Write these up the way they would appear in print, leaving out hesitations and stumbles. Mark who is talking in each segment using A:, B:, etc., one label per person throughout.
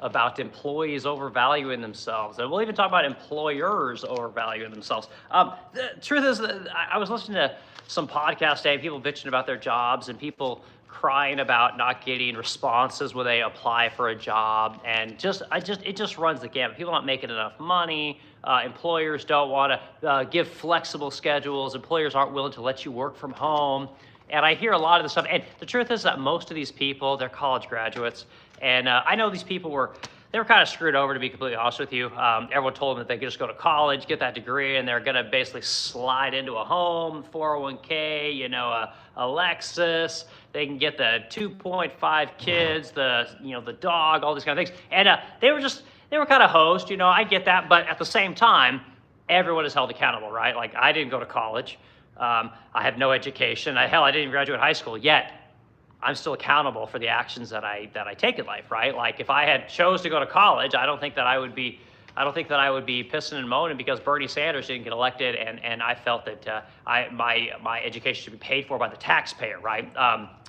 A: about employees overvaluing themselves, and we'll even talk about employers overvaluing themselves. The truth is that I was listening to some podcast today, people bitching about their jobs and people crying about not getting responses when they apply for a job, and it just runs the gamut. People aren't making enough money. Employers don't want to give flexible schedules. Employers aren't willing to let you work from home. And I hear a lot of this stuff. And the truth is that most of these people, they're college graduates. And I know these people were kind of screwed over, to be completely honest with you. Everyone told them that they could just go to college, get that degree, and they're going to basically slide into a home, 401k, a Lexus. They can get the 2.5 kids, the dog, all these kind of things. And they were kind of hosed, I get that. But at the same time, everyone is held accountable, right? Like, I didn't go to college. I have no education. I didn't even graduate high school yet. I'm still accountable for the actions that I take in life, right? Like, if I had chose to go to college, I don't think that I would be pissing and moaning because Bernie Sanders didn't get elected, and I felt that my education should be paid for by the taxpayer, right?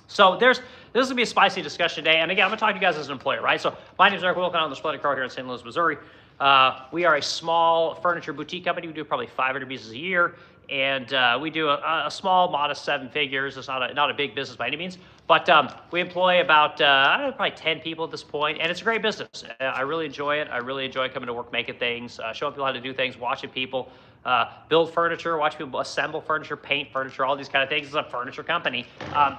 A: So this will be a spicy discussion today. And again, I'm gonna talk to you guys as an employer, right? So my name is Eric Wilkin. I'm the Splendid Car here in St. Louis, Missouri. We are a small furniture boutique company. We do probably 500 pieces a year. And we do a small, modest 7 figures. It's not a big business by any means, but we employ about probably 10 people at this point, and it's a great business. I really enjoy it. I really enjoy coming to work, making things, showing people how to do things, watching people build furniture, watch people assemble furniture, paint furniture, all these kind of things. It's a furniture company,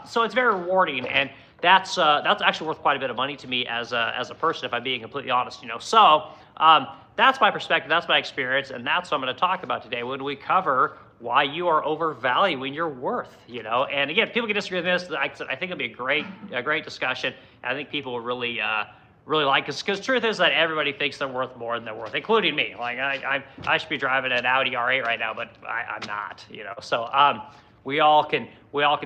A: so it's very rewarding, and that's actually worth quite a bit of money to me as a person, if I'm being completely honest. So that's my perspective, that's my experience, and that's what I'm going to talk about today when we cover why you are overvaluing your worth, And again, people can disagree with this. I think it'll be a great discussion. And I think people will really like this, because truth is that everybody thinks they're worth more than they're worth, including me. Like, I should be driving an Audi R8 right now, but I'm not, So we all can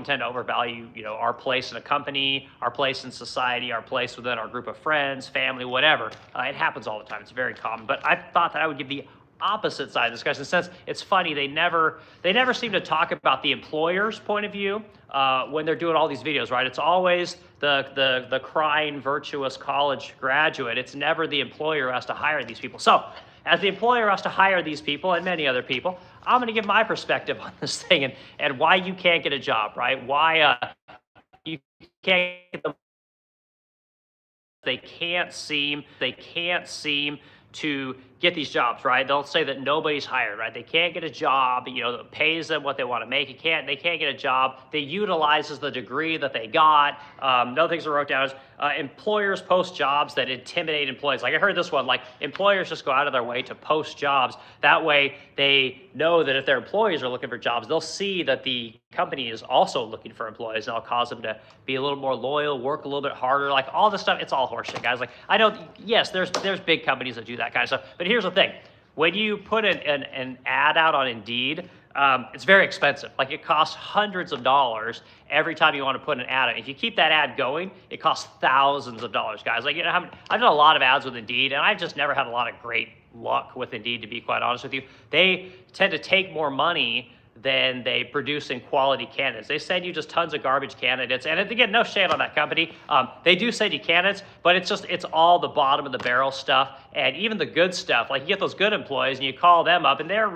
A: tend to overvalue, our place in a company, our place in society, our place within our group of friends, family, whatever. It happens all the time. It's very common. But I thought that I would give the opposite side of the discussion, since it's funny, they never seem to talk about the employer's point of view when they're doing all these videos, right? It's always the crying virtuous college graduate. It's never the employer who has to hire these people. So as the employer has to hire these people and many other people, I'm going to give my perspective on this thing and why you can't get a job, right? Why you can't get them. They can't seem to get these jobs, right? They'll say that nobody's hired, right? They can't get a job, that pays them what they want to make. They can't get a job that utilizes the degree that they got. Another things I wrote down is employers post jobs that intimidate employees. Like, I heard this one, like, employers just go out of their way to post jobs. That way they know that if their employees are looking for jobs, they'll see that the company is also looking for employees, and it'll cause them to be a little more loyal, work a little bit harder. Like, all this stuff, it's all horseshit, guys. Like, I know, yes, there's big companies that do that kind of stuff, but here's the thing. When you put an ad out on Indeed, it's very expensive. Like, it costs hundreds of dollars every time you want to put an ad out. If you keep that ad going, it costs thousands of dollars, guys. Like, I've done a lot of ads with Indeed, and I've just never had a lot of great luck with Indeed, to be quite honest with you. They tend to take more money than they produce in quality candidates. They send you just tons of garbage candidates, and again, no shame on that company. They do send you candidates, but it's all the bottom of the barrel stuff, and even the good stuff. Like, you get those good employees, and you call them up, and they're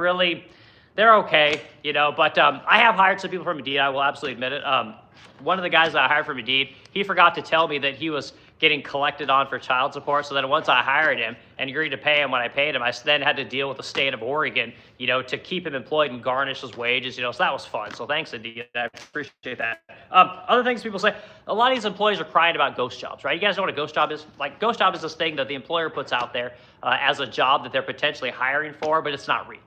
A: okay, But I have hired some people from Indeed. I will absolutely admit it. One of the guys that I hired from Indeed, he forgot to tell me that he was getting collected on for child support. So then once I hired him and agreed to pay him what I paid him, I then had to deal with the state of Oregon, to keep him employed and garnish his wages, so that was fun. So thanks, Indeed. I appreciate that. Other things people say, a lot of these employees are crying about ghost jobs, right? You guys know what a ghost job is? Like, ghost job is this thing that the employer puts out there as a job that they're potentially hiring for, but it's not real.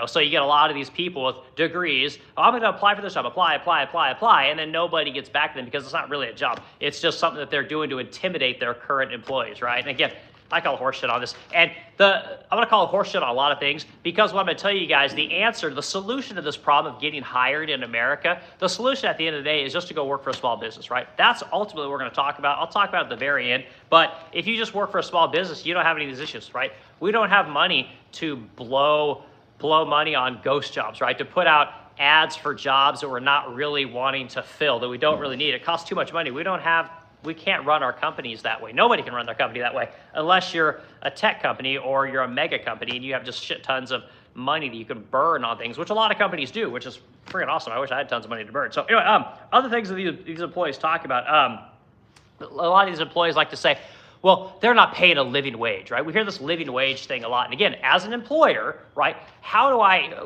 A: So you get a lot of these people with degrees. Oh, I'm going to apply for this job, apply, and then nobody gets back to them because it's not really a job. It's just something that they're doing to intimidate their current employees, right? And again, I call horseshit on this. And I'm going to call horseshit on a lot of things, because what I'm going to tell you guys, the solution to this problem of getting hired in America, the solution at the end of the day is just to go work for a small business, right? That's ultimately what we're going to talk about. I'll talk about it at the very end. But if you just work for a small business, you don't have any of these issues, right? We don't have money to blow money on ghost jobs, right? To put out ads for jobs that we're not really wanting to fill, that we don't really need. It costs too much money. We don't have we can't run our companies that way. Nobody can run their company that way unless you're a tech company or you're a mega company and you have just shit tons of money that you can burn on things, which a lot of companies do, which is freaking awesome. I wish I had tons of money to burn. So anyway, other things that these employees talk about, a lot of these employees like to say, well, they're not paying a living wage, right? We hear this living wage thing a lot. And again, as an employer, right,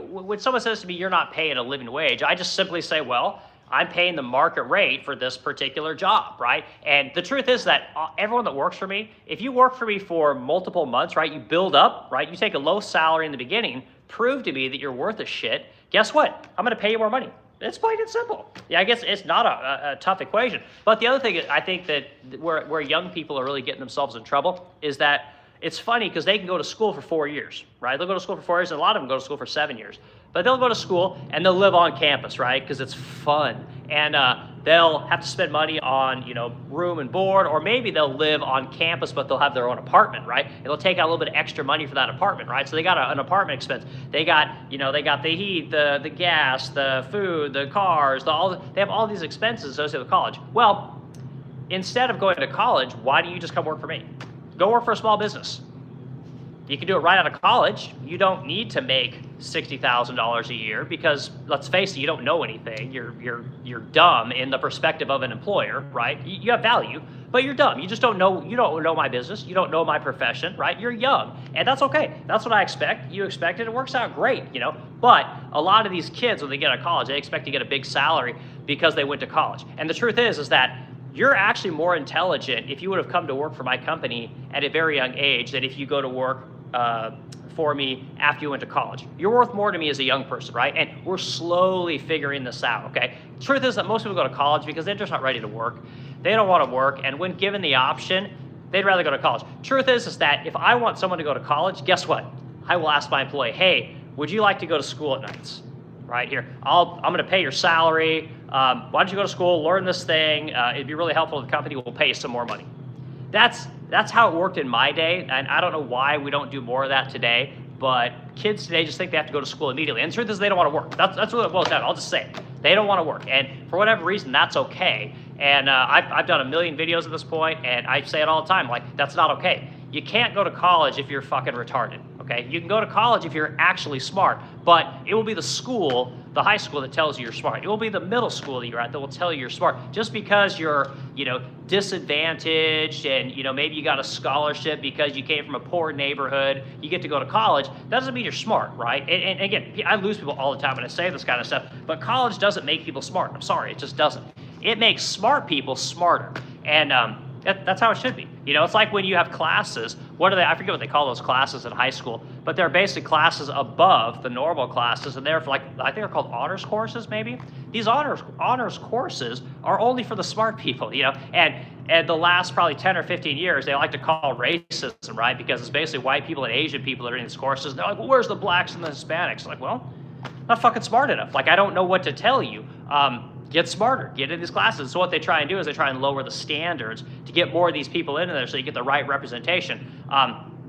A: when someone says to me, you're not paying a living wage, I just simply say, well, I'm paying the market rate for this particular job, right? And the truth is that everyone that works for me, if you work for me for multiple months, right, you build up, right, you take a low salary in the beginning, prove to me that you're worth a shit, guess what? I'm gonna pay you more money. It's plain and simple. Yeah, I guess it's not a tough equation. But the other thing I think that where young people are really getting themselves in trouble is that it's funny because they can go to school for 4 years, right? They'll go to school for 4 years, and a lot of them go to school for 7 years. But they'll go to school and they'll live on campus, right? Because it's fun. And they'll have to spend money on, room and board, or maybe they'll live on campus, but they'll have their own apartment, right? And they'll take out a little bit of extra money for that apartment, right? So they got an apartment expense. They got the heat, the gas, the food, the cars, they have all these expenses associated with college. Well, instead of going to college, why don't you just come work for me? Go work for a small business. You can do it right out of college. You don't need to make $60,000 a year because, let's face it, you don't know anything. You're dumb in the perspective of an employer, right? You have value, but you're dumb. You just don't know. You don't know my business. You don't know my profession, right? You're young, and that's okay. That's what I expect. You expect it. It works out great, But a lot of these kids, when they get out of college, they expect to get a big salary because they went to college. And the truth is that you're actually more intelligent if you would have come to work for my company at a very young age than if you go to work for me after you went to college. You're worth more to me as a young person, right? And we're slowly figuring this out, okay? Truth is that most people go to college because they're just not ready to work. They don't want to work, and when given the option, they'd rather go to college. Truth is that if I want someone to go to college, guess what? I will ask my employee, hey, would you like to go to school at nights? Right here, I'm gonna pay your salary. Why don't you go to school, learn this thing? It'd be really helpful to the company. We'll pay you some more money. That's how it worked in my day, and I don't know why we don't do more of that today, but kids today just think they have to go to school immediately. And the truth is they don't want to work. That's what it boils down. I'll just say it. They don't want to work, and for whatever reason, that's okay. And I've done a million videos at this point, and I say it all the time, like, that's not okay. You can't go to college if you're fucking retarded, okay? You can go to college if you're actually smart, but it will be the school, the high school, that tells you you're smart. It will be the middle school that you're at that will tell you you're smart. Just because you're, disadvantaged and, maybe you got a scholarship because you came from a poor neighborhood, you get to go to college, that doesn't mean you're smart, right? And again, I lose people all the time when I say this kind of stuff, but college doesn't make people smart. I'm sorry, it just doesn't. It makes smart people smarter. And that's how it should be. It's like when you have classes, I forget what they call those classes in high school, but they're basically classes above the normal classes, and they're for I think they're called honors courses, maybe. These honors courses are only for the smart people, and the last probably 10 or 15 years, they like to call racism, right? Because it's basically white people and Asian people that are in these courses, and they're like, well, where's the blacks and the Hispanics? Like, well, not fucking smart enough. I don't know what to tell you. Get smarter, get in these classes. So what they try and do is they try and lower the standards to get more of these people into there so you get the right representation.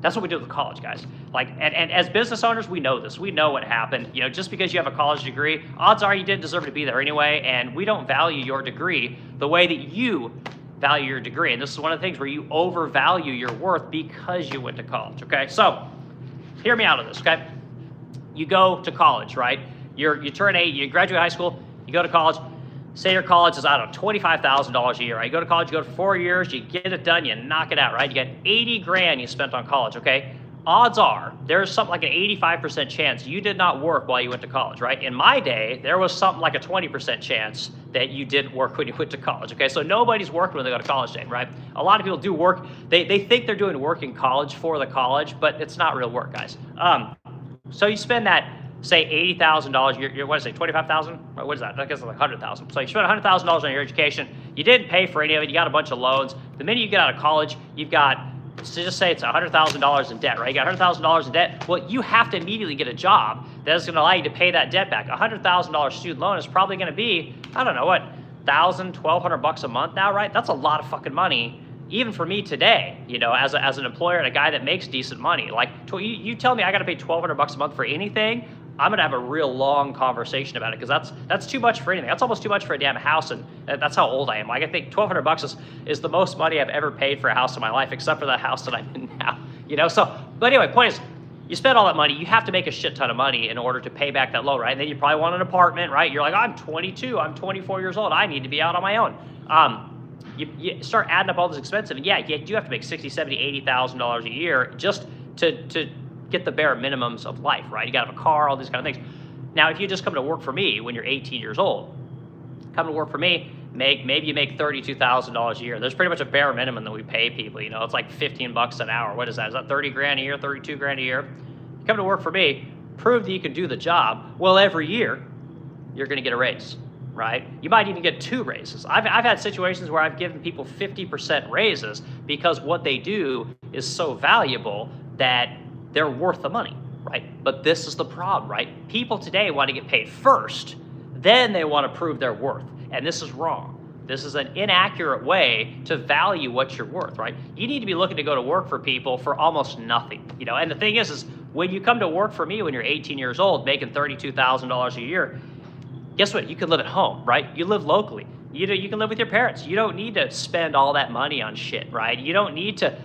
A: That's what we do with college, guys. And as business owners, we know this. We know what happened. Just because you have a college degree, odds are you didn't deserve to be there anyway, and we don't value your degree the way that you value your degree. And this is one of the things where you overvalue your worth because you went to college, okay? So hear me out on this, okay? You go to college, right? You turn 8, you graduate high school, you go to college. Say your college is, I don't know, $25,000 a year, right? You go to college, you go for 4 years, you get it done, you knock it out, right? You got 80 grand you spent on college, okay? Odds are there's something like an 85% chance you did not work while you went to college, right? In my day, there was something like a 20% chance that you didn't work when you went to college, okay? So nobody's working when they go to college today, right? A lot of people do work. They think they're doing work in college for the college, but it's not real work, guys. So you spend that, say $80,000, you're what is it, 25,000? What is that? I guess it's like 100,000. So you spent $100,000 on your education. You didn't pay for any of it. You got a bunch of loans. The minute you get out of college, you've got, so just say it's $100,000 in debt, right? You got $100,000 in debt. Well, you have to immediately get a job that's going to allow you to pay that debt back. $100,000 student loan is probably going to be, I don't know what, $1,000, $1,200 a month now, right? That's a lot of fucking money. Even for me today, as an employer and a guy that makes decent money, you tell me I got to pay $1,200 a month for anything, I'm gonna have a real long conversation about it, because that's too much for anything. That's almost too much for a damn house, and that's how old I am. Like, I think $1,200 is the most money I've ever paid for a house in my life, except for the house that I'm in now. You know, so, but anyway, point is, you spend all that money, you have to make a shit ton of money in order to pay back that loan, right? And then you probably want an apartment, right? You're like, I'm 22, I'm 24 years old, I need to be out on my own. You start adding up all this expensive, and yeah, you do have to make $60,000, $70,000, $80,000 a year just to get the bare minimums of life, right? You gotta have a car, all these kind of things. Now, if you just come to work for me when you're 18 years old, come to work for me, maybe you make $32,000 a year. There's pretty much a bare minimum that we pay people. You know, it's like 15 bucks an hour. What is that? Is that 30 grand a year, 32 grand a year? You come to work for me, prove that you can do the job. Well, every year you're going to get a raise, right? You might even get 2 raises. I've had situations where I've given people 50% raises because what they do is so valuable that they're worth the money, right? But this is the problem, right? People today want to get paid first, then they want to prove their worth. And this is wrong. This is an inaccurate way to value what you're worth, right? You need to be looking to go to work for people for almost nothing, you know? And the thing is when you come to work for me when you're 18 years old, making $32,000 a year, guess what? You can live at home, right? You live locally. You can live with your parents. You don't need to spend all that money on shit, right? You don't need to,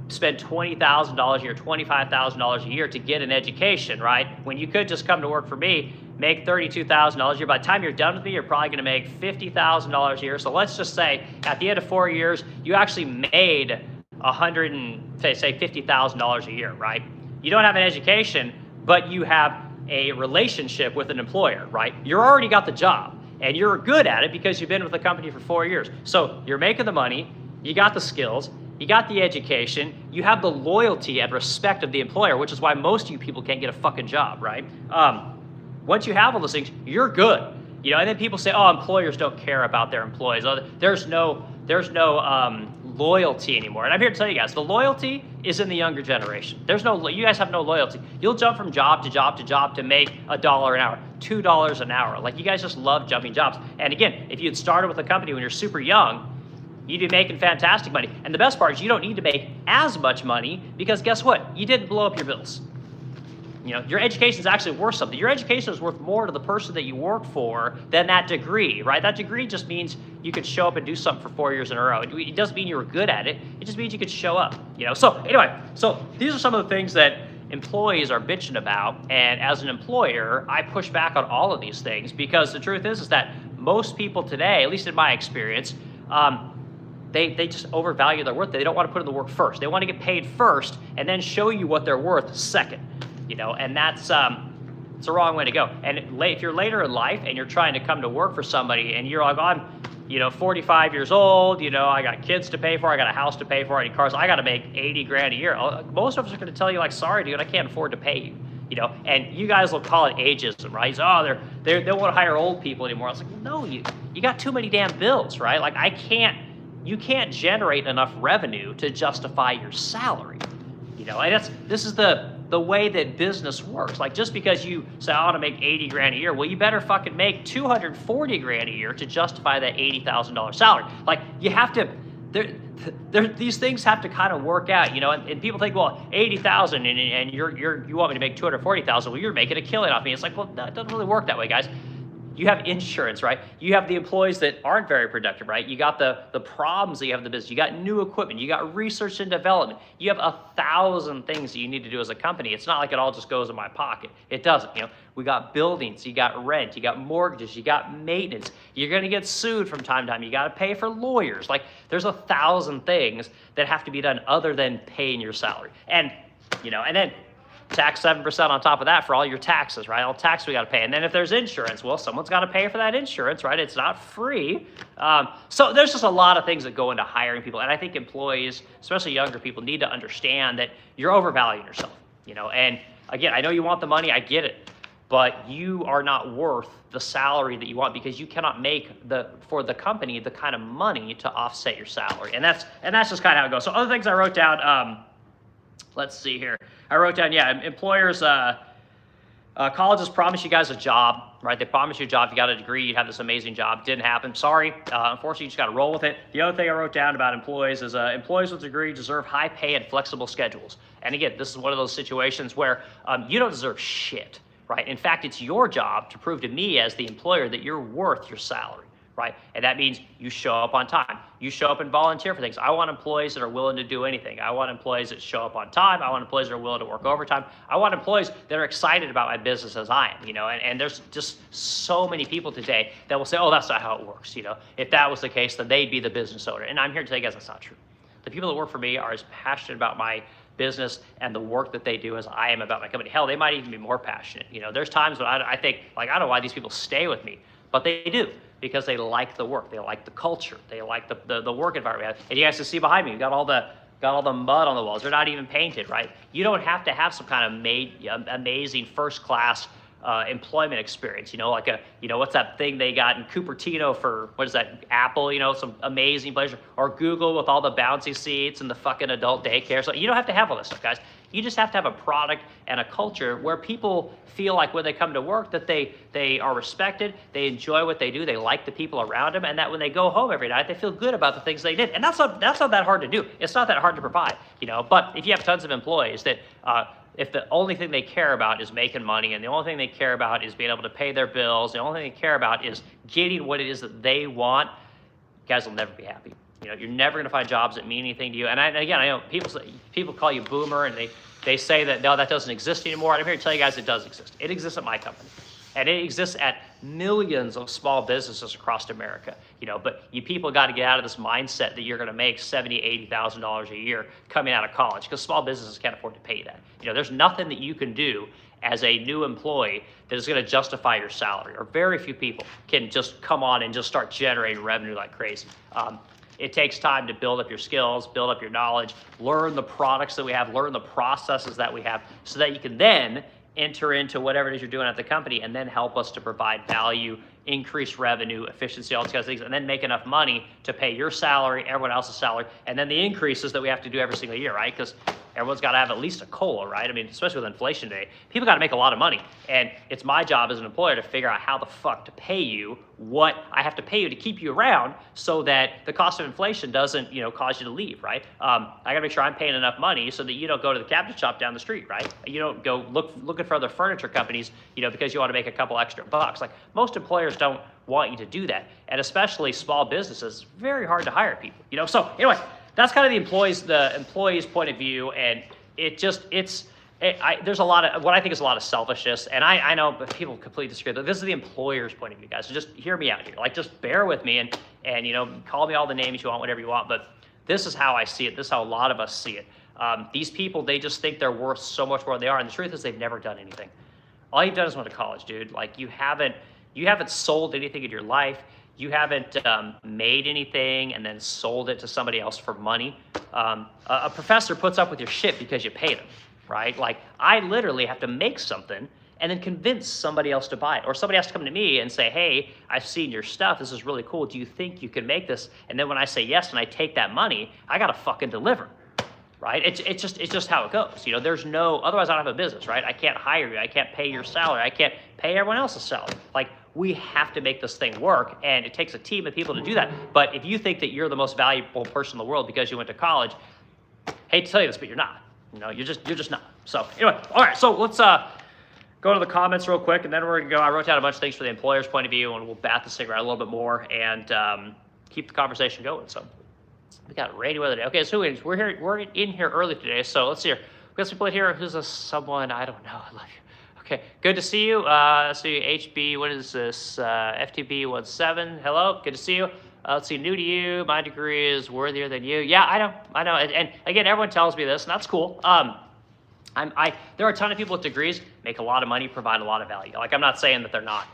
A: spend $20,000 a year, $25,000 a year to get an education, right? When you could just come to work for me, make $32,000 a year. By the time you're done with me, you're probably going to make $50,000 a year. So let's just say at the end of 4 years, you actually made $50,000 a year, right? You don't have an education, but you have a relationship with an employer, right? You're already got the job. And you're good at it because you've been with the company for 4 years. So you're making the money, you got the skills, you got the education, you have the loyalty and respect of the employer, which is why most of you people can't get a fucking job, right? Once you have all those things, you're good. And then people say, oh, employers don't care about their employees. Oh, there's no loyalty anymore. And I'm here to tell you guys, the loyalty is in the younger generation. You guys have no loyalty. You'll jump from job to job to job to make $1 an hour, $2 an hour. Like, you guys just love jumping jobs. And again, if you had started with a company when you're super young, you'd be making fantastic money. And the best part is you don't need to make as much money because guess what? You didn't blow up your bills. Your education is actually worth something. Your education is worth more to the person that you work for than that degree, right? That degree just means you could show up and do something for 4 years in a row. It doesn't mean you were good at it. It just means you could show up, So anyway, these are some of the things that employees are bitching about. And as an employer, I push back on all of these things because the truth is that most people today, at least in my experience, they just overvalue their worth. They don't want to put in the work first. They want to get paid first and then show you what they're worth second. And that's it's the wrong way to go. And if you're later in life and you're trying to come to work for somebody and you're like, I'm 45 years old, I got kids to pay for, I got a house to pay for, I need cars, I got to make 80 grand a year. Most of us are going to tell you, like, sorry, dude, I can't afford to pay you. And you guys will call it ageism, right? So, they don't want to hire old people anymore. I was like, no, you got too many damn bills, right? Like, you can't generate enough revenue to justify your salary. And this is the way that business works. Like, just because you say, I want to make 80 grand a year, well, you better fucking make 240 grand a year to justify that $80,000 salary. Like, you have to, these things have to kind of work out, and people think, well, 80,000 and you want me to make 240,000, well, you're making a killing off me. It's like, well, no, it doesn't really work that way, guys. You have insurance, right? You have the employees that aren't very productive, right? You got the problems that you have in the business. You got new equipment. You got research and development. You have 1,000 things that you need to do as a company. It's not like it all just goes in my pocket. It doesn't. We got buildings. You got rent. You got mortgages. You got maintenance. You're going to get sued from time to time. You got to pay for lawyers. Like, there's 1,000 things that have to be done other than paying your salary. And then tax 7% on top of that for all your taxes, right? All tax we got to pay. And then if there's insurance, well, someone's got to pay for that insurance, right? It's not free. So there's just a lot of things that go into hiring people. And I think employees, especially younger people, need to understand that you're overvaluing yourself, And again, I know you want the money. I get it. But you are not worth the salary that you want because you cannot make for the company the kind of money to offset your salary. And that's just kind of how it goes. So other things I wrote down, let's see here. I wrote down, employers, colleges promise you guys a job, right? They promise you a job. You got a degree, you have this amazing job. Didn't happen. Sorry. Unfortunately, you just got to roll with it. The other thing I wrote down about employees is employees with a degree deserve high pay and flexible schedules. And again, this is one of those situations where you don't deserve shit, right? In fact, it's your job to prove to me as the employer that you're worth your salary, right? And that means you show up on time. You show up and volunteer for things. I want employees that are willing to do anything. I want employees that show up on time. I want employees that are willing to work overtime. I want employees that are excited about my business as I am, and there's just so many people today that will say, oh, that's not how it works. If that was the case, then they'd be the business owner. And I'm here to tell you guys that's not true. The people that work for me are as passionate about my business and the work that they do as I am about my company. Hell, they might even be more passionate. There's times when I think, I don't know why these people stay with me, but they do, because they like the work, they like the culture, they like the work environment. And you guys can see behind me, we got all the mud on the walls. They're not even painted, right? You don't have to have some kind of amazing first class employment experience, what's that thing they got in Cupertino for, what is that, Apple, some amazing place, or Google with all the bouncy seats and the fucking adult daycare. So you don't have to have all this stuff, guys. You just have to have a product and a culture where people feel like when they come to work that they are respected, they enjoy what they do, they like the people around them, and that when they go home every night, they feel good about the things they did. And that's not that hard to do. It's not that hard to provide, But if you have tons of employees that if the only thing they care about is making money, and the only thing they care about is being able to pay their bills, the only thing they care about is getting what it is that they want, you guys will never be happy. You're never going to find jobs that mean anything to you. And I know people call you boomer, and they say that, no, that doesn't exist anymore. And I'm here to tell you guys it does exist. It exists at my company. And it exists at millions of small businesses across America. But you people got to get out of this mindset that you're going to make $70,000, $80,000 a year coming out of college, because small businesses can't afford to pay that. There's nothing that you can do as a new employee that is going to justify your salary, or very few people can just come on and just start generating revenue like crazy. It takes time to build up your skills, build up your knowledge, learn the products that we have, learn the processes that we have, so that you can then enter into whatever it is you're doing at the company, and then help us to provide value, increase revenue, efficiency, all these kinds of things, and then make enough money to pay your salary, everyone else's salary, and then the increases that we have to do every single year, right? Because everyone's got to have at least a COLA, right? I mean, especially with inflation today, people got to make a lot of money. And it's my job as an employer to figure out how the fuck to pay you what I have to pay you to keep you around, so that the cost of inflation doesn't, cause you to leave, right? I got to make sure I'm paying enough money so that you don't go to the cabinet shop down the street, right? You don't go looking for other furniture companies, because you want to make a couple extra bucks. Like, most employers don't want you to do that. And especially small businesses, it's very hard to hire people, So anyway, that's kind of the employee's point of view, and there's a lot of what I think is a lot of selfishness, and I know people completely disagree. This is the employer's point of view, guys. So just hear me out here. Just bear with me, and call me all the names you want, whatever you want. But this is how I see it. This is how a lot of us see it. These people, they just think they're worth so much more than they are, and the truth is they've never done anything. All you've done is went to college, dude. You haven't sold anything in your life. You haven't made anything and then sold it to somebody else for money. A professor puts up with your shit because you paid him, right? I literally have to make something and then convince somebody else to buy it. Or somebody has to come to me and say, hey, I've seen your stuff. This is really cool. Do you think you can make this? And then when I say yes and I take that money, I got to fucking deliver, right? It's just how it goes. There's otherwise I don't have a business, right? I can't hire you. I can't pay your salary. I can't pay everyone else's salary. We have to make this thing work, and it takes a team of people to do that. But if you think that you're the most valuable person in the world because you went to college, hate to tell you this, but you're not. You're just not. So anyway, all right. So let's go to the comments real quick, and then we're gonna go. I wrote down a bunch of things for the employer's point of view, and we'll bat this thing around a little bit more and keep the conversation going. So we got rainy weather today. Okay, so we're in here early today. So let's see here. We got some people in here. Who's someone? I don't know. I love you. Okay, good to see you. Let's see, HB, what is this? FTB17, hello, good to see you. Let's see, new to you, my degree is worthier than you. Yeah, I know. And again, everyone tells me this, and that's cool. There are a ton of people with degrees, make a lot of money, provide a lot of value. I'm not saying that they're not.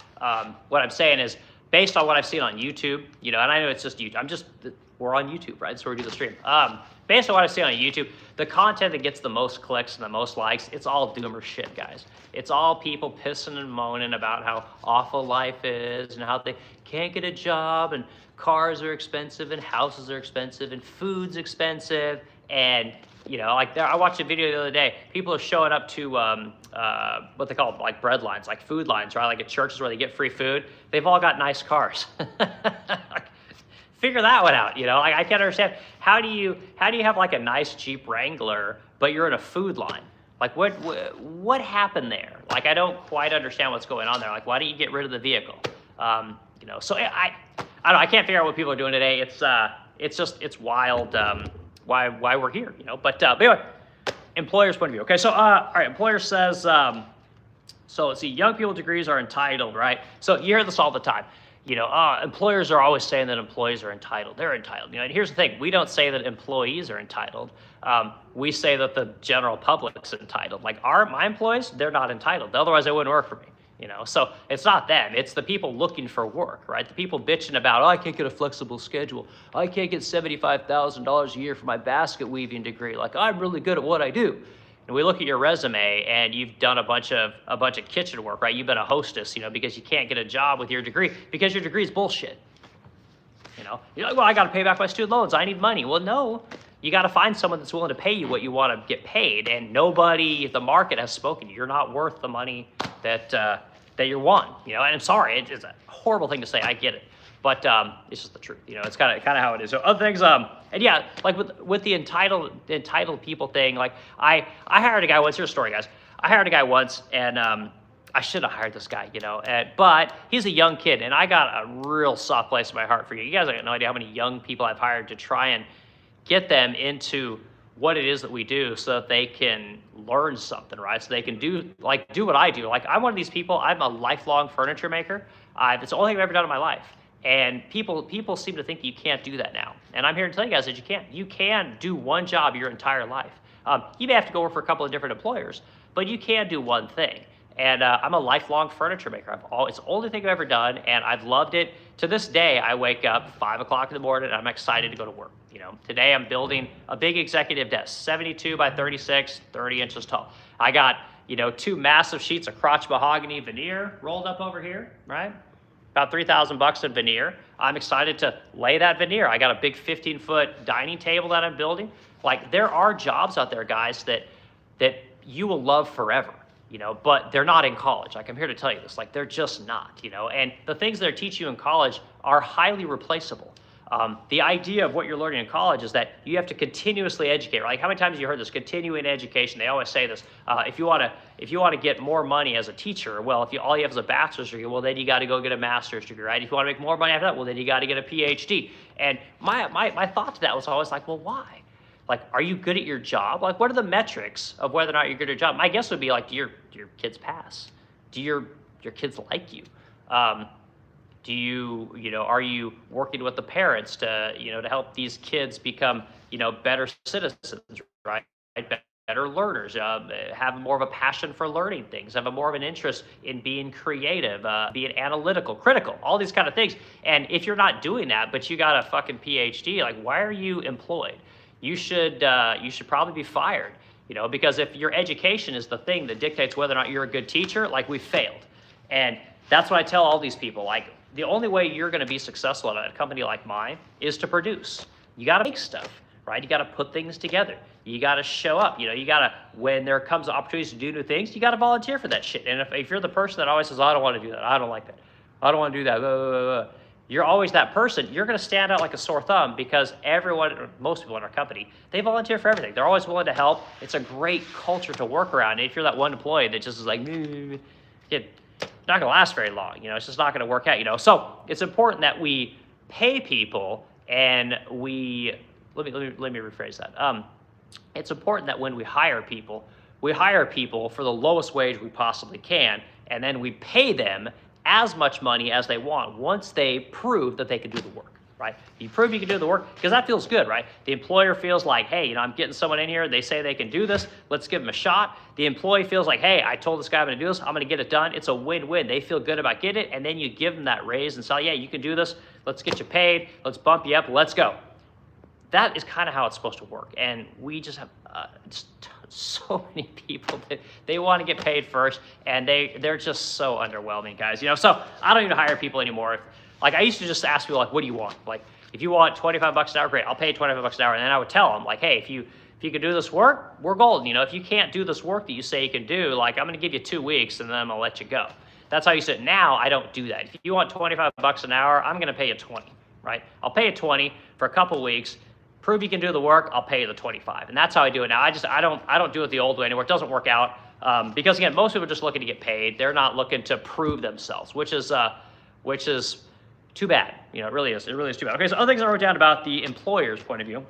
A: What I'm saying is, based on what I've seen on YouTube, and I know it's just YouTube, we're on YouTube, right? So we do the stream. Based on what I've seen on YouTube, the content that gets the most clicks and the most likes, it's all doomer shit, guys. It's all people pissing and moaning about how awful life is and how they can't get a job and cars are expensive and houses are expensive and food's expensive. And, I watched a video the other day. People are showing up to what they call bread lines, food lines, right? At churches where they get free food. They've all got nice cars. Figure that one out, I can't understand. How do you have a nice Jeep Wrangler, but you're in a food line? Like what happened there? Like I don't quite understand what's going on there. Like why don't you get rid of the vehicle? So I don't know. I can't figure out what people are doing today. It's wild. Why we're here? But anyway, employer's point of view. Okay, so all right. Employer says. So let's see. Young people degrees are entitled, right? So you hear this all the time. Employers are always saying that employees are entitled. They're entitled. And here's the thing. We don't say that employees are entitled. We say that the general public's entitled. Like my employees, they're not entitled. Otherwise, they wouldn't work for me. So it's not them. It's the people looking for work, right? The people bitching about, I can't get a flexible schedule. I can't get $75,000 a year for my basket weaving degree. Like I'm really good at what I do. And we look at your resume and you've done a bunch of kitchen work, right? You've been a hostess, because you can't get a job with your degree because your degree is bullshit. You're like, well, I got to pay back my student loans. I need money. Well, no, you got to find someone that's willing to pay you what you want to get paid. And the market has spoken. You're not worth the money that you want. And I'm sorry, it's a horrible thing to say. I get it. But it's just the truth, it's kind of how it is. So other things, and yeah, like with the entitled people thing, like I hired a guy once. Here's a story, guys. I hired a guy once, and I should have hired this guy, but he's a young kid, and I got a real soft place in my heart for you. You guys have no idea how many young people I've hired to try and get them into what it is that we do so that they can learn something, right? So they can do what I do. Like I'm one of these people. I'm a lifelong furniture maker. It's the only thing I've ever done in my life. And people seem to think you can't do that now. And I'm here to tell you guys that you can. You can do one job your entire life. You may have to go work for a couple of different employers, but you can do one thing. And I'm a lifelong furniture maker. It's the only thing I've ever done, and I've loved it. To this day, I wake up 5 o'clock in the morning, and I'm excited to go to work. Today I'm building a big executive desk, 72 by 36, 30 inches tall. I got, 2 massive sheets of crotch mahogany veneer rolled up over here, right? About $3,000 in veneer. I'm excited to lay that veneer. I got a big 15-foot dining table that I'm building. Like there are jobs out there, guys, that you will love forever, but they're not in college. Like I'm here to tell you this, like they're just not, and the things that they teach you in college are highly replaceable. The idea of what you're learning in college is that you have to continuously educate. Like how many times have you heard this? Continuing education. They always say this. If you want to get more money as a teacher, well, if all you have is a bachelor's degree, well, then you got to go get a master's degree, right? If you want to make more money after that, well, then you got to get a PhD. And my thought to that was always like, well, why? Like, are you good at your job? Like, what are the metrics of whether or not you're good at your job? My guess would be like, do your kids pass? Do your kids like you? Are you working with the parents to help these kids become, better citizens, right? Better learners, have more of a passion for learning things, have more of an interest in being creative, being analytical, critical, all these kind of things. And if you're not doing that, but you got a fucking PhD, like why are you employed? You should probably be fired, because if your education is the thing that dictates whether or not you're a good teacher, like we failed. And that's what I tell all these people, like, the only way you're going to be successful at a company like mine is to produce. You got to make stuff, right? You got to put things together. You got to show up. You got to, when there comes opportunities to do new things, you got to volunteer for that shit. And if you're the person that always says, I don't want to do that, I don't like that, I don't want to do that, blah, blah, blah, blah, you're always that person. You're going to stand out like a sore thumb because most people in our company, they volunteer for everything. They're always willing to help. It's a great culture to work around. And if you're that one employee that just is like, it's not going to last very long. It's just not going to work out. So it's important that we pay people, and let me rephrase that. It's important that when we hire people for the lowest wage we possibly can, and then we pay them as much money as they want once they prove that they can do the work. Right? You prove you can do the work because that feels good, right? The employer feels like, hey, I'm getting someone in here. They say they can do this. Let's give them a shot. The employee feels like, hey, I told this guy I'm going to do this. I'm going to get it done. It's a win-win. They feel good about getting it, and then you give them that raise and say, yeah, you can do this. Let's get you paid. Let's bump you up. Let's go. That is kind of how it's supposed to work, and we just have so many people that they want to get paid first, and they're just so underwhelming, guys. So I don't even hire people anymore. Like I used to just ask people, like, what do you want? Like, if you want $25 an hour, great, I'll pay you $25 an hour. And then I would tell them, like, hey, if you can do this work, we're golden. If you can't do this work that you say you can do, like, I'm going to give you 2 weeks and then I'm going to let you go. That's how you sit. Now I don't do that. If you want $25 an hour, I'm going to pay you 20, right? I'll pay you 20 for a couple weeks. prove you can do the work, I'll pay you the 25. And that's how I do it now. I don't do it the old way anymore. It doesn't work out. Because again, most people are just looking to get paid. They're not looking to prove themselves, which is too bad. You know, it really is too bad. Okay, so other things I wrote down about the employer's point of view.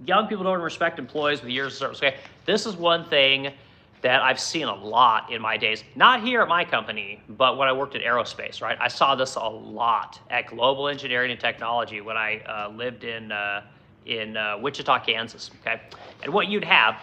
A: Young people don't respect employees with years of service. Okay, this is one thing that I've seen a lot in my days, not here at my company, but when I worked at aerospace, right? I saw this a lot at Global Engineering and Technology when I lived in Wichita, Kansas, okay? And what you'd have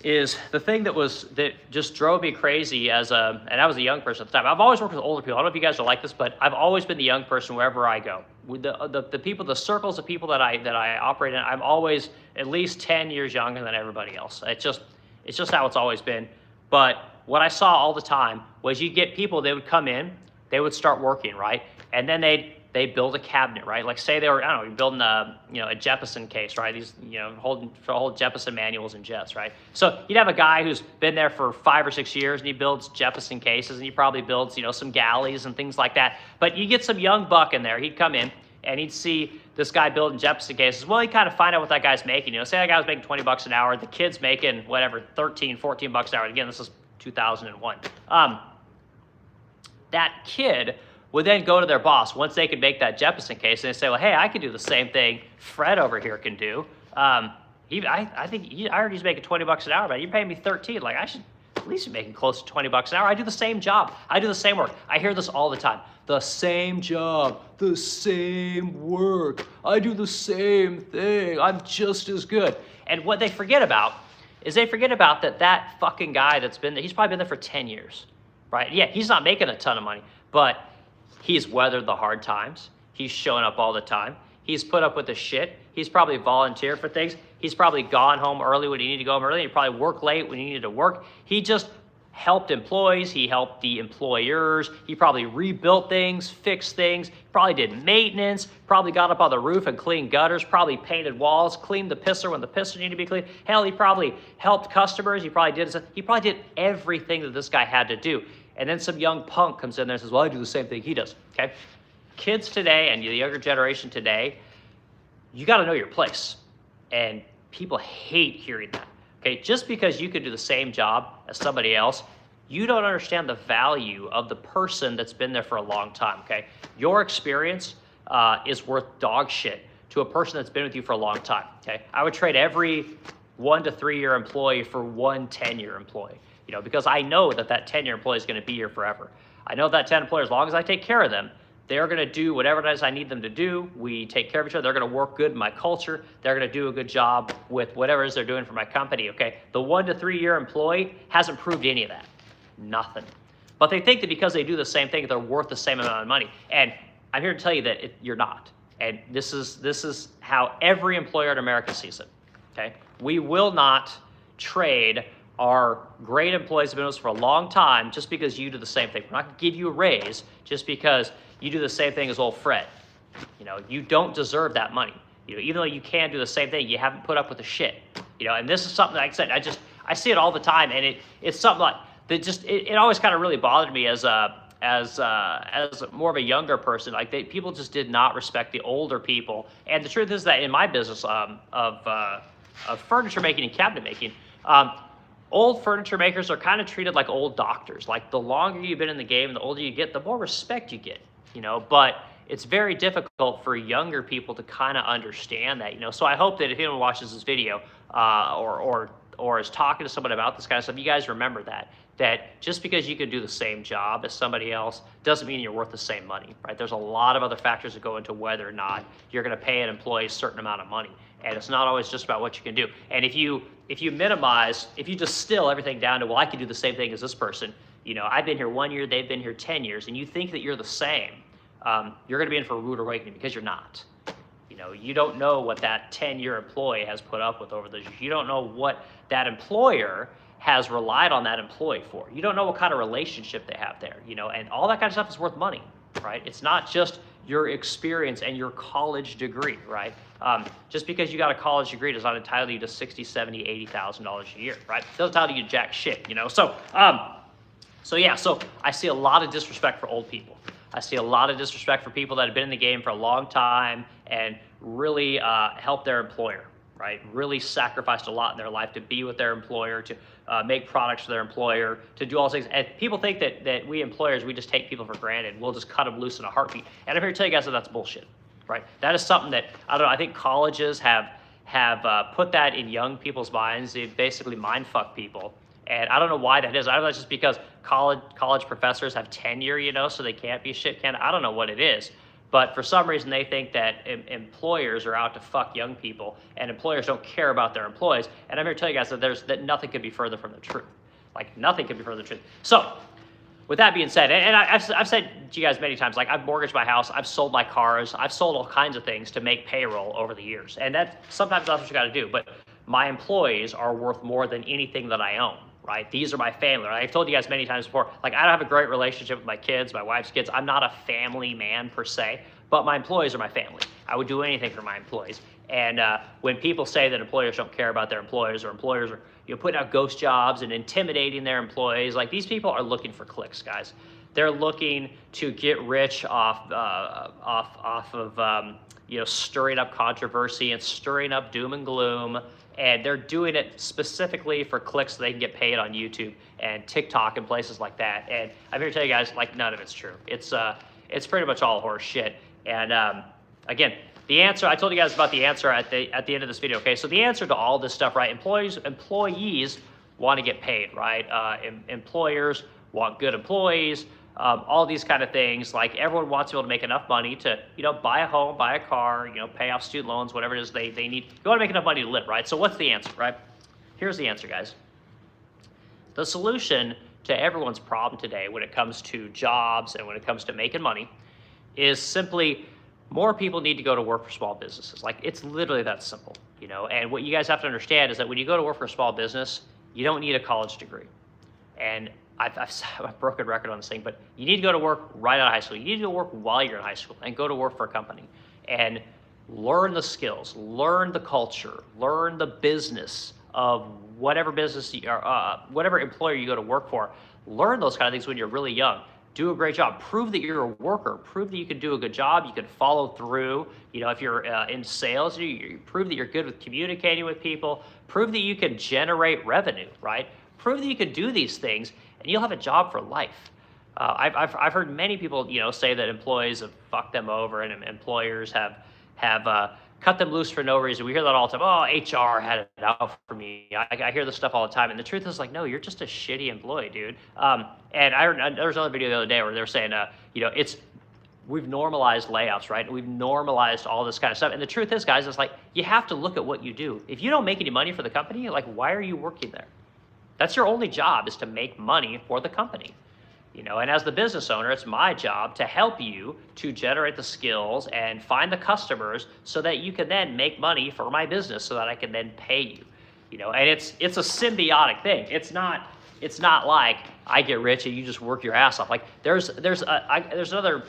A: is the thing that just drove me crazy and I was a young person at the time. I've always worked with older people. I don't know if you guys are like this, but I've always been the young person wherever I go. With the people, the circles of people that I operate in, I'm always at least 10 years younger than everybody else. It's just how it's always been. But what I saw all the time was you get people, they would come in, they would start working, right? And then they'd build a cabinet, right? Like say they were, I don't know, building a Jeppesen case, right? These, holding Jeppesen manuals and jets, right? So you'd have a guy who's been there for 5 or 6 years and he builds Jeppesen cases and he probably builds, some galleys and things like that. But you get some young buck in there, he'd come in and he'd see this guy building Jeppesen cases. Well, he'd kind of find out what that guy's making. Say that guy was making 20 bucks an hour, the kid's making whatever, 13, 14 bucks an hour. Again, this is 2001. That kid would then go to their boss once they could make that Jeppesen case and they say, well, hey, I can do the same thing Fred over here can do. I heard he's making 20 bucks an hour, but you're paying me 13. Like I should at least be making close to 20 bucks an hour. I do the same job. I do the same work. I hear this all the time. The same job, the same work. I do the same thing. I'm just as good. And what they forget about is that fucking guy that's been there, he's probably been there for 10 years, right? Yeah, he's not making a ton of money, but he's weathered the hard times. He's showing up all the time. He's put up with the shit. He's probably volunteered for things. He's probably gone home early when he needed to go home early. He probably worked late when he needed to work. He just helped employees. He helped the employers. He probably rebuilt things, fixed things, probably did maintenance, probably got up on the roof and cleaned gutters, probably painted walls, cleaned the pisser when the pisser needed to be cleaned. Hell, he probably helped customers. He probably did everything that this guy had to do. And then some young punk comes in there and says, well, I do the same thing he does, okay? Kids today and the younger generation today, you got to know your place. And people hate hearing that, okay? Just because you could do the same job as somebody else, you don't understand the value of the person that's been there for a long time, okay? Your experience is worth dog shit to a person that's been with you for a long time, okay? I would trade every 1 to 3 year employee for one 10-year employee. Because I know that 10-year employee is going to be here forever. I know that 10 employer, as long as I take care of them, they're going to do whatever it is I need them to do. We take care of each other. They're going to work good in my culture. They're going to do a good job with whatever it is they're doing for my company, okay? The 1 to 3 year employee hasn't proved any of that. Nothing. But they think that because they do the same thing, they're worth the same amount of money. And I'm here to tell you that you're not. And this is how every employer in America sees it, okay? We will not trade our great employees have been with us for a long time just because you do the same thing. We're not going to give you a raise just because you do the same thing as old Fred. You don't deserve that money. Even though you can do the same thing, you haven't put up with the shit. And this is something, like I said, I see it all the time, and it's something like that. It always kind of really bothered me as more of a younger person. Like people just did not respect the older people. And the truth is that in my business of furniture making and cabinet making, old furniture makers are kind of treated like old doctors. Like the longer you've been in the game, the older you get, the more respect you get, but it's very difficult for younger people to kind of understand that, So I hope that if anyone watches this video or is talking to someone about this kind of stuff, you guys remember that just because you can do the same job as somebody else doesn't mean you're worth the same money, right? There's a lot of other factors that go into whether or not you're going to pay an employee a certain amount of money. And it's not always just about what you can do. And if you distill everything down to, well, I can do the same thing as this person, I've been here 1 year, they've been here 10 years, and you think that you're the same, you're going to be in for a rude awakening because you're not. You don't know what that 10-year employee has put up with over the years. You don't know what that employer has relied on that employee for. You don't know what kind of relationship they have there, and all that kind of stuff is worth money, right? It's not just your experience and your college degree, right? Just because you got a college degree does not entitle you to $60,000, $70,000, $80,000 a year, right? It doesn't entitle you to jack shit, So I see a lot of disrespect for old people. I see a lot of disrespect for people that have been in the game for a long time and really helped their employer, right? Really sacrificed a lot in their life to be with their employer, to make products for their employer, to do all these things. And people think that we employers, we just take people for granted. We'll just cut them loose in a heartbeat. And I'm here to tell you guys that that's bullshit, right? That is something that, I don't know, I think colleges have put that in young people's minds. They basically mind fuck people. And I don't know why that is. I don't know, it's just because college professors have tenure, so they can't be shit canned. I don't know what it is. But for some reason, they think that employers are out to fuck young people, and employers don't care about their employees. And I'm here to tell you guys that nothing could be further from the truth. Like, nothing could be further from the truth. So, with that being said, and I've said to you guys many times, like, I've mortgaged my house, I've sold my cars, I've sold all kinds of things to make payroll over the years. And sometimes that's what you got to do. But my employees are worth more than anything that I own. Right? These are my family. Right? I've told you guys many times before, like, I don't have a great relationship with my kids, my wife's kids. I'm not a family man per se, but my employees are my family. I would do anything for my employees. And when people say that employers don't care about their employees, or employers are putting out ghost jobs and intimidating their employees, like, these people are looking for clicks, guys. They're looking to get rich off of stirring up controversy and stirring up doom and gloom. And they're doing it specifically for clicks so they can get paid on YouTube and TikTok and places like that. And I'm here to tell you guys, like, none of it's true. It's pretty much all horse shit. And again, the answer, I told you guys about the answer at the end of this video. Okay, so the answer to all this stuff, right? Employees want to get paid, right? Employers want good employees. All these kind of things. Like, everyone wants to be able to make enough money to, buy a home, buy a car, pay off student loans, whatever it is they need. You want to make enough money to live, right? So what's the answer, right? Here's the answer, guys. The solution to everyone's problem today when it comes to jobs and when it comes to making money is simply more people need to go to work for small businesses. Like, it's literally that simple, And what you guys have to understand is that when you go to work for a small business, you don't need a college degree. And I've a broken record on this thing, but you need to go to work right out of high school. You need to go to work while you're in high school and go to work for a company and learn the skills, learn the culture, learn the business of whatever business you are, whatever employer you go to work for. Learn those kind of things when you're really young. Do a great job. Prove that you're a worker. Prove that you can do a good job. You can follow through. If you're in sales, you prove that you're good with communicating with people. Prove that you can generate revenue, right? Prove that you can do these things, and you'll have a job for life. I've heard many people, say that employees have fucked them over, and employers have cut them loose for no reason. We hear that all the time. Oh, HR had it out for me. I hear this stuff all the time, and the truth is, like, no, you're just a shitty employee, dude. And I heard there was another video the other day where they were saying, we've normalized layoffs, right? We've normalized all this kind of stuff. And the truth is, guys, it's like, you have to look at what you do. If you don't make any money for the company, like, why are you working there? That's your only job, is to make money for the company. And as the business owner, it's my job to help you to generate the skills and find the customers so that you can then make money for my business so that I can then pay you. And it's a symbiotic thing. It's not like I get rich and you just work your ass off. Like, there's another,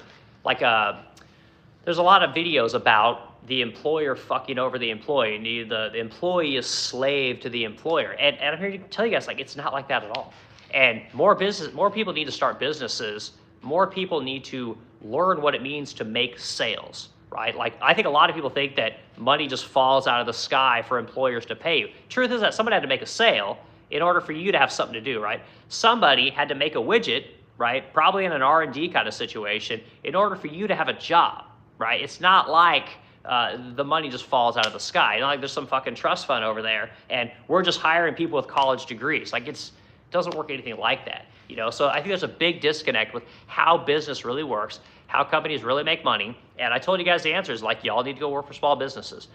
A: like, there's a lot of videos about the employer fucking over the employee, and the employee is slave to the employer. And I'm here to tell you guys, like, it's not like that at all. And more people need to start businesses. More people need to learn what it means to make sales, right? Like, I think a lot of people think that money just falls out of the sky for employers to pay you. Truth is that somebody had to make a sale in order for you to have something to do, right? Somebody had to make a widget, right? Probably in an R&D kind of situation in order for you to have a job, right? It's not like the money just falls out of the sky. It's not like there's some fucking trust fund over there and we're just hiring people with college degrees. Like, it doesn't work anything like that, So I think there's a big disconnect with how business really works, how companies really make money. And I told you guys the answer is, like, y'all need to go work for small businesses.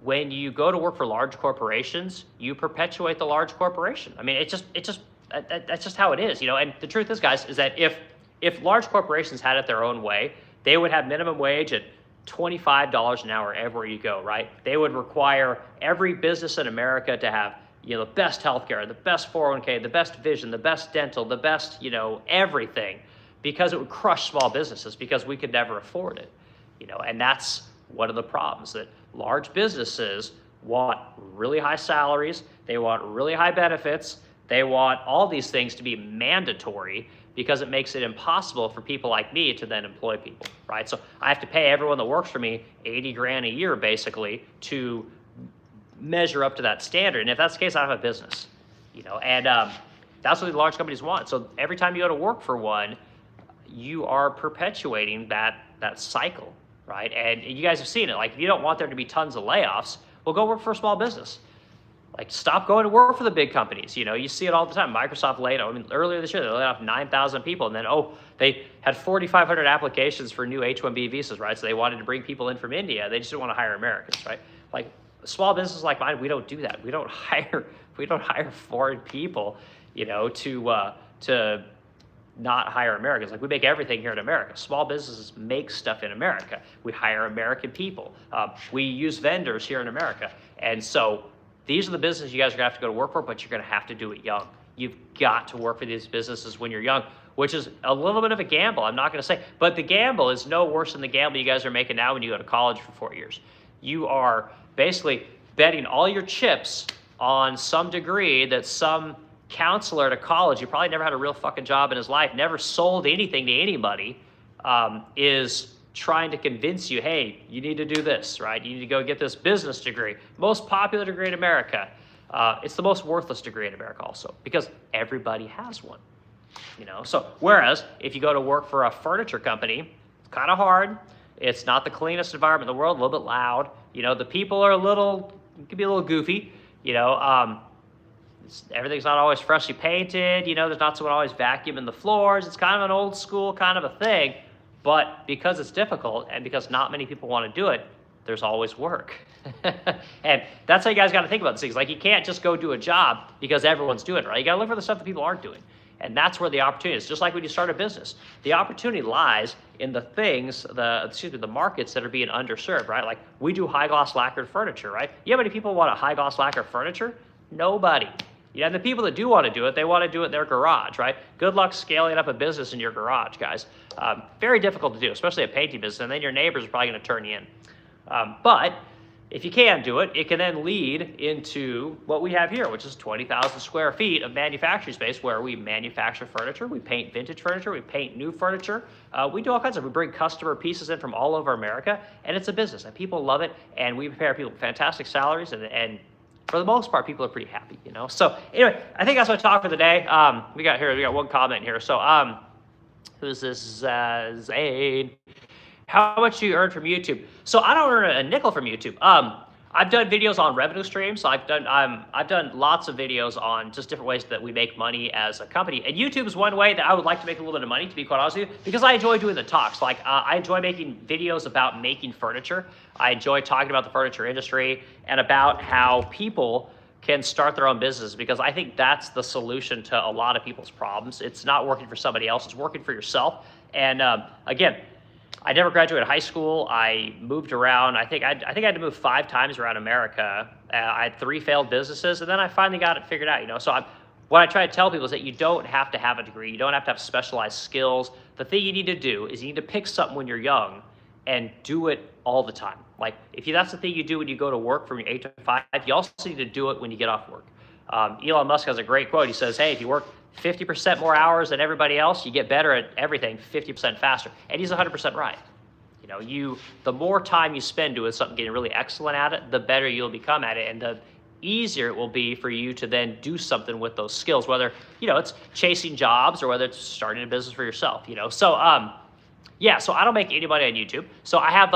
A: When you go to work for large corporations, you perpetuate the large corporation. I mean, that's just how it is, And the truth is, guys, is that if large corporations had it their own way, they would have minimum wage at $25 an hour everywhere you go, right? They would require every business in America to have, the best healthcare, the best 401k, the best vision, the best dental, the best, everything, because it would crush small businesses because we could never afford it, And that's one of the problems, that large businesses want really high salaries, they want really high benefits, They want all these things to be mandatory because it makes it impossible for people like me to then employ people, right? So I have to pay everyone that works for me 80 grand a year basically to measure up to that standard. And if that's the case, I don't have a business, and that's what the large companies want. So every time you go to work for one, you are perpetuating that cycle, right? And you guys have seen it. Like, if you don't want there to be tons of layoffs, well, go work for a small business. Like, stop going to work for the big companies. You see it all the time. Microsoft laid off, earlier this year, they laid off 9,000 people. And then, they had 4,500 applications for new H-1B visas, right? So they wanted to bring people in from India. They just didn't want to hire Americans, right? Like, small businesses like mine, we don't do that. We don't hire foreign people, to not hire Americans. Like, we make everything here in America. Small businesses make stuff in America. We hire American people. We use vendors here in America. And so these are the businesses you guys are gonna have to go to work for, but you're gonna have to do it young. You've got to work for these businesses when you're young, which is a little bit of a gamble, I'm not gonna say, but the gamble is no worse than the gamble you guys are making now when you go to college for 4 years. You are basically betting all your chips on some degree that some counselor at a college, who probably never had a real fucking job in his life, never sold anything to anybody, is trying to convince you, hey, you need to do this, right? You need to go get this business degree. Most popular degree in America. It's the most worthless degree in America also, because everybody has one. So whereas if you go to work for a furniture company, it's kind of hard. It's not the cleanest environment in the world, a little bit loud. The people are it can be a little goofy. Everything's not always freshly painted. There's not someone always vacuuming the floors. It's kind of an old school kind of a thing. But because it's difficult and because not many people want to do it, there's always work. And that's how you guys got to think about these things. Like, you can't just go do a job because everyone's doing it, right? You got to look for the stuff that people aren't doing. And that's where the opportunity is. Just like when you start a business, the opportunity lies in the things, the markets that are being underserved, right? Like, we do high gloss lacquered furniture, right? You know how many people want a high gloss lacquered furniture? Nobody. And the people that do want to do it, they want to do it in their garage, right? Good luck scaling up a business in your garage, guys. Very difficult to do, especially a painting business, and then your neighbors are probably going to turn you in. But if you can do it, it can then lead into what we have here, which is 20,000 square feet of manufacturing space where we manufacture furniture, we paint vintage furniture, we paint new furniture. We do all kinds of, we bring customer pieces in from all over America, and it's a business, and people love it, and we pay our people fantastic salaries, and for the most part, people are pretty happy, So anyway, I think that's my talk for the day. We got one comment here. So who's this? Zane. How much do you earn from YouTube? So I don't earn a nickel from YouTube. I've done videos on revenue streams. So I've done lots of videos on just different ways that we make money as a company. And YouTube is one way that I would like to make a little bit of money, to be quite honest with you, because I enjoy doing the talks. Like, I enjoy making videos about making furniture. I enjoy talking about the furniture industry and about how people can start their own business, because I think that's the solution to a lot of people's problems. It's not working for somebody else, it's working for yourself. And again, I never graduated high school. I moved around. I think I had to move 5 times around America. I had 3 failed businesses, and then I finally got it figured out. So what I try to tell people is that you don't have to have a degree. You don't have to have specialized skills. The thing you need to do is you need to pick something when you're young and do it all the time. Like, if that's the thing you do when you go to work from 8 to 5, you also need to do it when you get off work. Elon Musk has a great quote. He says, hey, if you work 50% more hours than everybody else, you get better at everything 50% faster. And he's 100% right. The more time you spend doing something, getting really excellent at it, the better you'll become at it, and the easier it will be for you to then do something with those skills, whether, it's chasing jobs or whether it's starting a business for yourself, So, yeah, so I don't make any money on YouTube. So I have,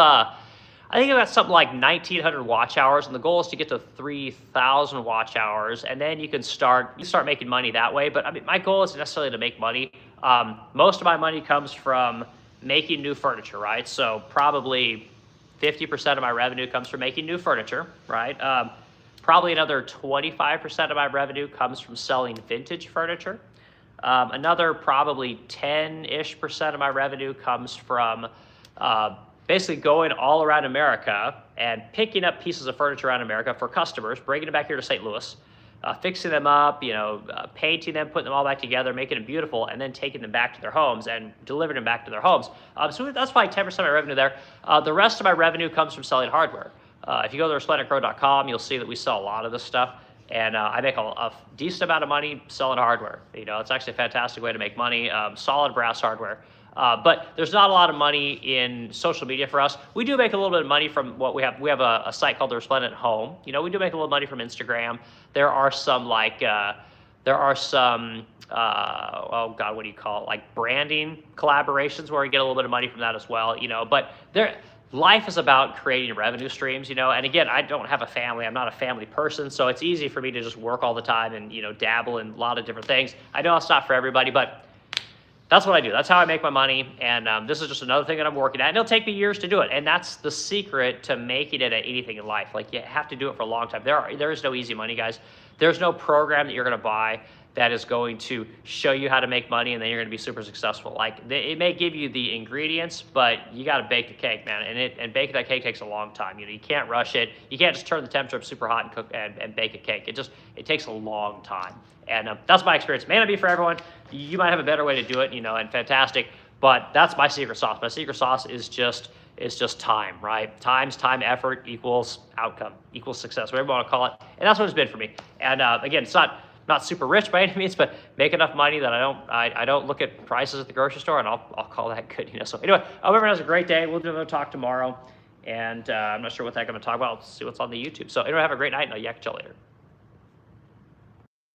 A: I think I've got something like 1,900 watch hours, and the goal is to get to 3,000 watch hours, and then you can start making money that way. But my goal isn't necessarily to make money. Most of my money comes from making new furniture, right? So probably 50% of my revenue comes from making new furniture, right? Probably another 25% of my revenue comes from selling vintage furniture. Another probably 10-ish% of my revenue comes from basically going all around America and picking up pieces of furniture around America for customers, bringing them back here to St. Louis, fixing them up, painting them, putting them all back together, making them beautiful, and then taking them back to their homes and delivering them back to their homes. So that's probably 10% of my revenue there. The rest of my revenue comes from selling hardware. If you go to resplendentgrow.com, you'll see that we sell a lot of this stuff. And I make a decent amount of money selling hardware. You know, it's actually a fantastic way to make money, solid brass hardware. But there's not a lot of money in social media for us. We do make a little bit of money from what we have. We have a site called The Resplendent Home. You know, we do make a little money from Instagram. There are some oh God, what do you call it? Like branding collaborations where we get a little bit of money from that as well, you know, but life is about creating revenue streams, you know, and again, I don't have a family. I'm not a family person, so it's easy for me to just work all the time and, you know, dabble in a lot of different things. I know it's not for everybody, but that's what I do. That's how I make my money. And this is just another thing that I'm working at. And it'll take me years to do it. And that's the secret to making it at anything in life. Like, you have to do it for a long time. There is no easy money, guys. There's no program that you're going to buy that is going to show you how to make money and then you're going to be super successful. Like, it may give you the ingredients, but you got to bake the cake, man. And baking that cake takes a long time. You know, you can't rush it. You can't just turn the temperature up super hot and cook and bake a cake. It takes a long time. And that's my experience. May not be for everyone. You might have a better way to do it, you know, and fantastic. But that's my secret sauce. My secret sauce is just time, right? Time, effort equals outcome, equals success, whatever you want to call it. And that's what it's been for me. And again, it's not super rich by any means, but make enough money that I don't look at prices at the grocery store, and I'll call that good, you know. So anyway, I hope everyone has a great day. We'll do another talk tomorrow, and I'm not sure what the heck I'm going to talk about. Let's see what's on the YouTube. So anyway, have a great night, and I'll yak at you later.